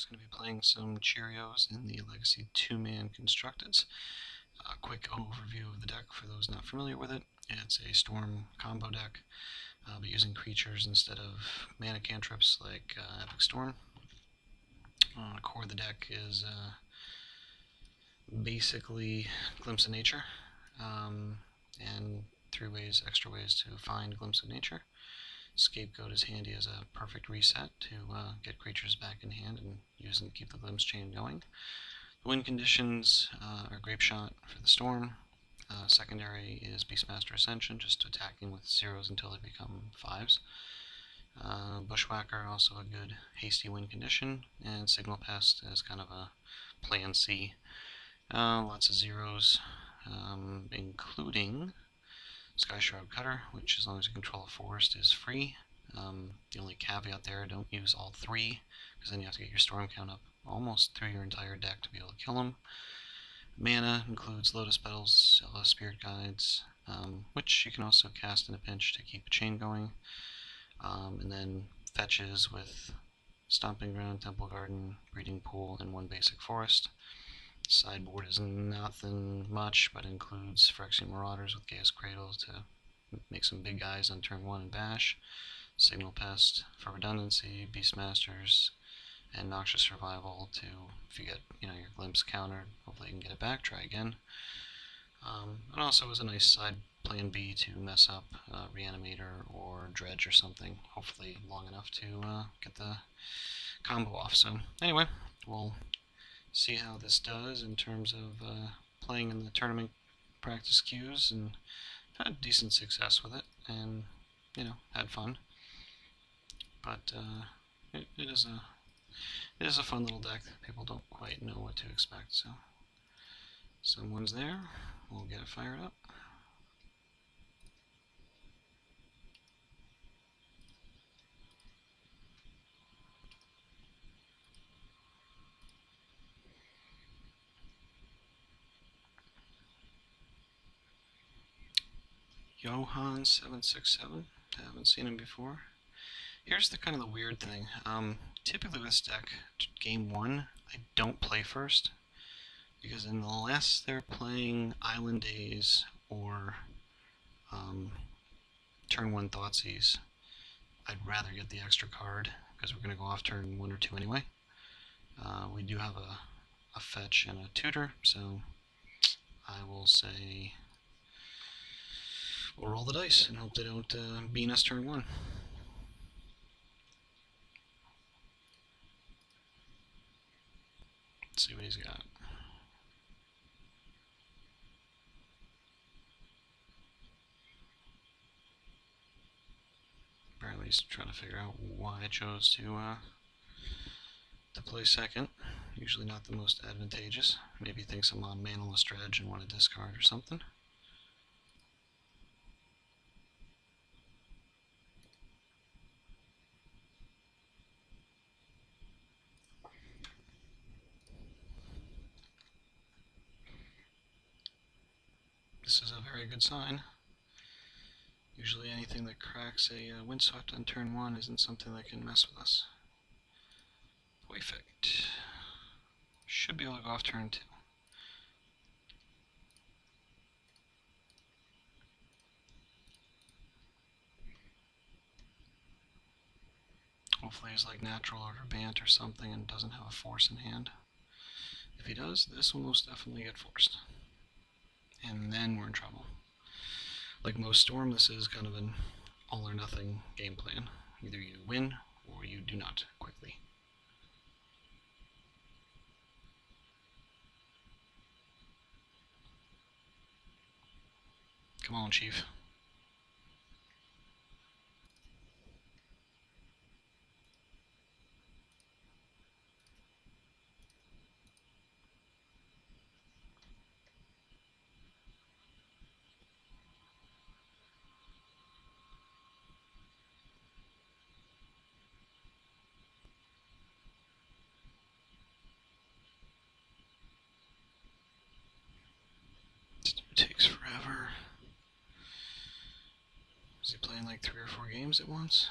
Going to be playing some Cheerios in the Legacy 2-man Constructeds. A quick overview of the deck for those not familiar with it. It's a Storm combo deck, but using creatures instead of mana cantrips like Epic Storm. Core of the deck is basically Glimpse of Nature, and extra ways to find Glimpse of Nature. Scapegoat is handy as a perfect reset to get creatures back in hand and use them to keep the glimpse chain going. The win conditions are Grape Shot for the Storm. Secondary is Beastmaster Ascension, just attacking with 0s until they become 5s. Bushwhacker, also a good hasty win condition, and Signal Pest as kind of a plan C. Lots of 0s, including Sky Shroud Cutter, which as long as you control a forest is free. The only caveat there, don't use all 3, because then you have to get your storm count up almost through your entire deck to be able to kill them. Mana includes Lotus Petals, Spirit Guides, which you can also cast in a pinch to keep a chain going. And then fetches with Stomping Ground, Temple Garden, Breeding Pool, and 1 basic forest. Sideboard is nothing much, but includes Phyrexian Marauders with Gaia's Cradle to make some big guys on turn 1 and bash. Signal Pest for redundancy, Beastmasters, and Noxious Survival to, if you get your Glimpse countered, hopefully you can get it back, try again. It also was a nice side plan B to mess up Reanimator or Dredge or something, hopefully long enough to get the combo off. So anyway, we'll see how this does in terms of playing in the tournament practice queues, and had decent success with it, and had fun. But it is a fun little deck. People don't quite know what to expect, so someone's there. We'll get it fired up. Johan767, haven't seen him before. Here's the kind of the weird thing. Typically with this deck, game 1, I don't play first, because unless they're playing Island Days or turn 1 Thoughtseize, I'd rather get the extra card, because we're going to go off turn 1 or 2 anyway. We do have a fetch and a tutor, so I will say we'll roll the dice and hope they don't bean us turn 1. Let's see what he's got. Apparently he's trying to figure out why I chose to play second. Usually not the most advantageous. Maybe he thinks I'm on Manaless Dredge and want to discard or something. This is a very good sign. Usually anything that cracks a Windswept on turn 1 isn't something that can mess with us. Perfect. Should be able to go off turn 2. Hopefully he's like Natural or Bant or something and doesn't have a force in hand. If he does, this will most definitely get forced. And then we're in trouble. Like most Storm, this is kind of an all or nothing game plan. Either you win or you do not quickly. Come on, Chief. Takes forever. Is he playing like 3 or 4 games at once?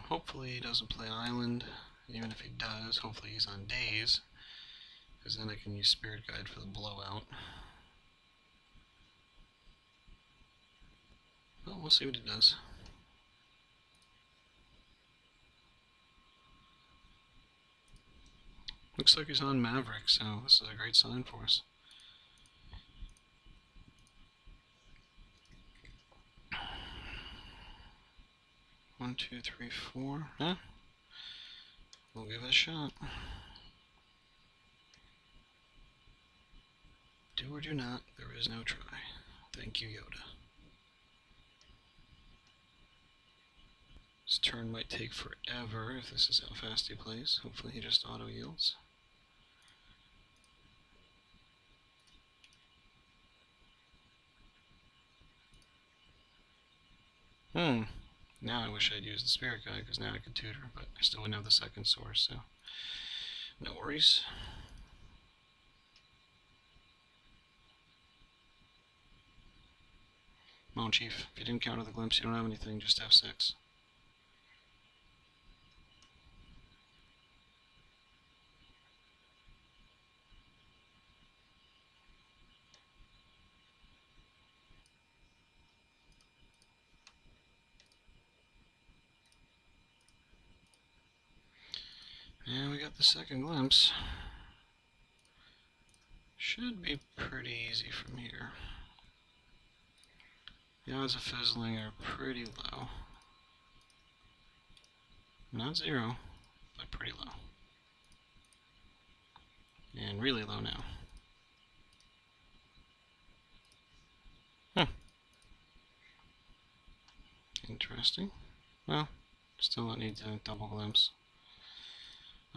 hopefully he doesn't play Island. Even if he does, hopefully he's on Daze, because then I can use Spirit Guide for the blowout. Well, we'll see what he does. Looks like he's on Maverick, so this is a great sign for us. One, two, three, four. Yeah. We'll give it a shot. Do or do not, there is no try. Thank you, Yoda. This turn might take forever if this is how fast he plays. Hopefully he just auto-yields. Now I wish I'd used the Spirit Guide, because now I could tutor, but I still wouldn't have the second source, so no worries. Come on, Chief. If you didn't counter the glimpse, you don't have anything, just F6. And we got the second glimpse. Should be pretty easy from here. The odds of fizzling are pretty low. Not zero, but pretty low. And really low now. Interesting. Well, still don't need to double glimpse.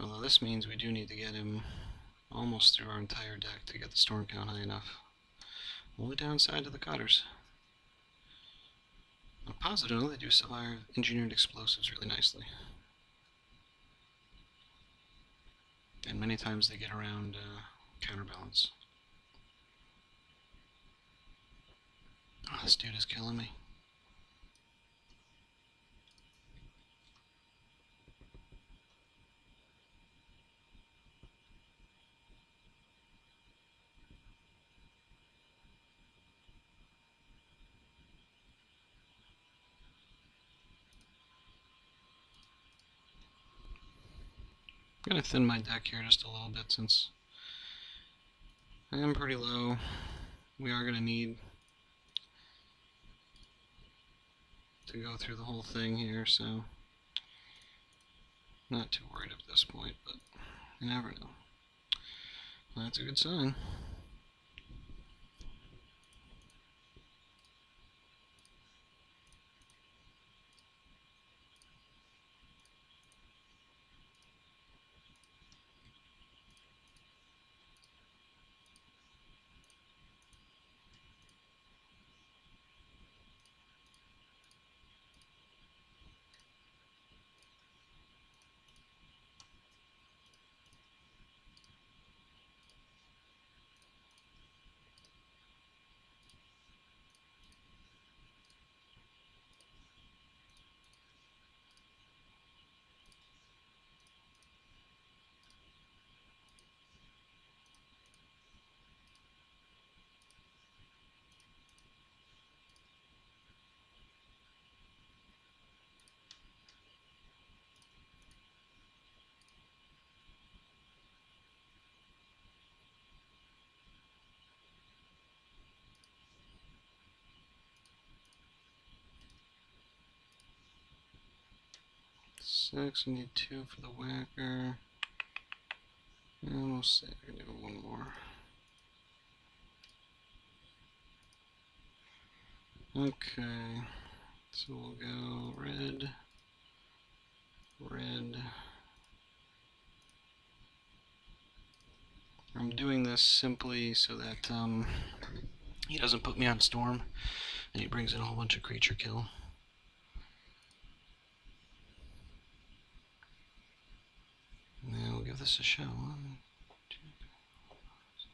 Although this means we do need to get him almost through our entire deck to get the storm count high enough. Only downside to the cutters. On a positive note, they do survive engineered explosives really nicely. And many times they get around counterbalance. Oh, this dude is killing me. I'm going to thin my deck here just a little bit since I am pretty low. We are going to need to go through the whole thing here, so not too worried at this point, but you never know. Well, that's a good sign. Six, I need two for the whacker. And we'll see, I can do one more. Okay, so we'll go red, red. I'm doing this simply so that he doesn't put me on storm, and he brings in a whole bunch of creature kill. Now we'll give this a shot. 1, 2, 3, 4, 5, 6.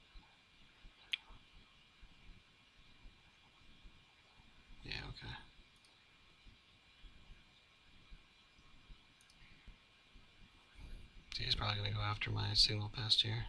Yeah, okay. He's probably going to go after my signal pest here.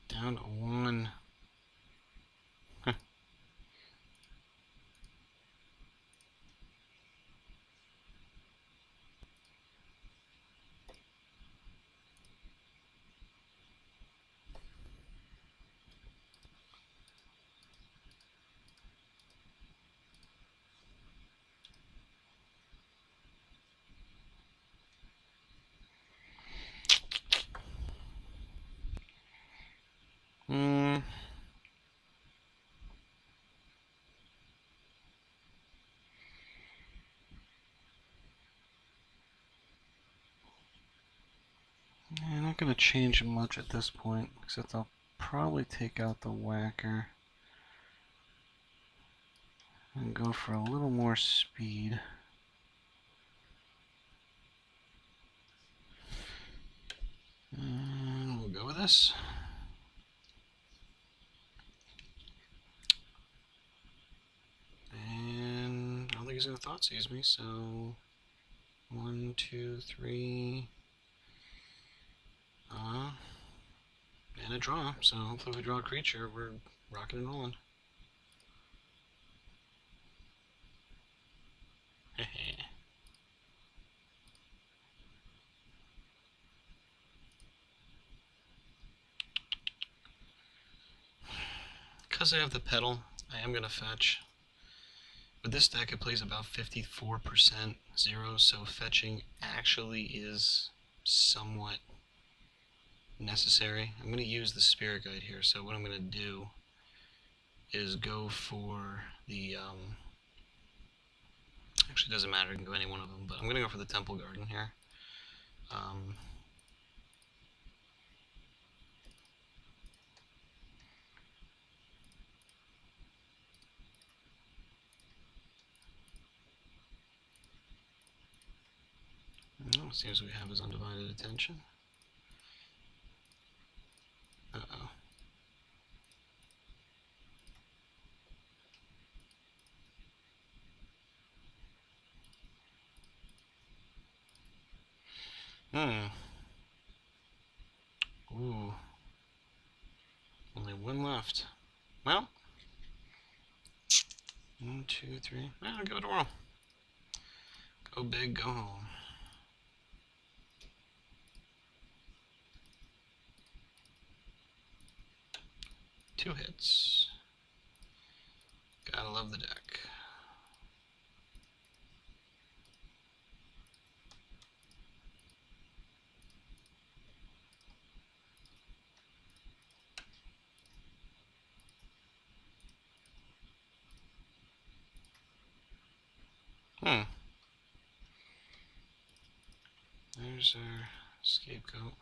Down to 1. I'm not going to change much at this point, except I'll probably take out the whacker and go for a little more speed. And we'll go with this. And I don't think he's going to thought seize me, so 1, 2, 3. And a draw, so hopefully if we draw a creature, we're rocking and rolling. Because I have the pedal, I am going to fetch. With this deck, it plays about 54% zero, so fetching actually is somewhat necessary. I'm going to use the Spirit Guide here, so what I'm going to do is go for the, actually it doesn't matter, I can go any one of them, but I'm going to go for the Temple Garden here. Well, it seems we have his undivided attention. Uh-oh. Ooh. Only one left. Well. 1, 2, 3. Well, I'll give it a whirl. Go big, go home. Two hits. Gotta love the deck. There's our scapegoat.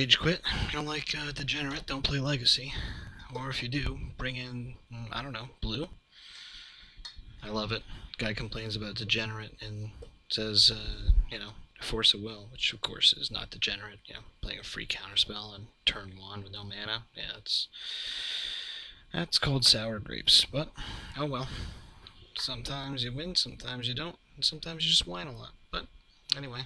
rage quit. If you don't like Degenerate, don't play Legacy. Or if you do, bring in, I don't know, Blue. I love it. Guy complains about Degenerate and says, Force of Will, which of course is not Degenerate. Playing a free counterspell on turn 1 with no mana. Yeah, that's called sour grapes. But, oh well. Sometimes you win, sometimes you don't, and sometimes you just whine a lot. But, anyway,